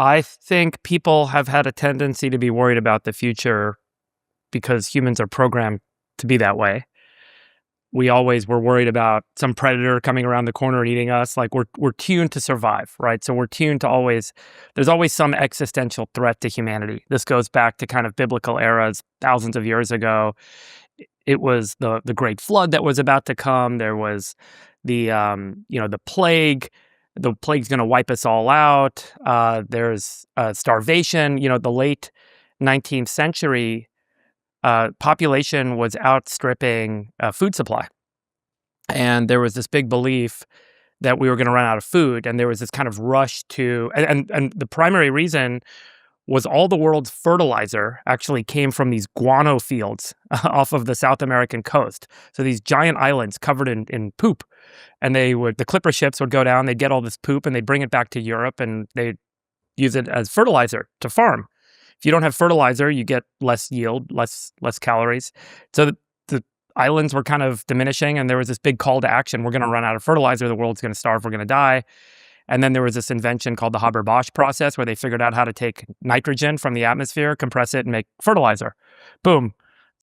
I think people have had a tendency to be worried about the future because humans are programmed to be that way. We always were worried about some predator coming around the corner and eating us. Like we're tuned to survive, right? So we're tuned to there's always some existential threat to humanity. This goes back to kind of biblical eras, thousands of years ago. It was the great flood that was about to come. There was the plague. The plague's going to wipe us all out. There's starvation. The late 19th century population was outstripping food supply. And there was this big belief that we were going to run out of food. And there was this kind of rush and the primary reason was all the world's fertilizer actually came from these guano fields off of the South American coast. So these giant islands covered in poop. And the clipper ships would go down, they'd get all this poop and they'd bring it back to Europe and they'd use it as fertilizer to farm. If you don't have fertilizer, you get less yield, less calories. So the islands were kind of diminishing and there was this big call to action. We're going to run out of fertilizer. The world's going to starve. We're going to die. And then there was this invention called the Haber-Bosch process where they figured out how to take nitrogen from the atmosphere, compress it, and make fertilizer. Boom.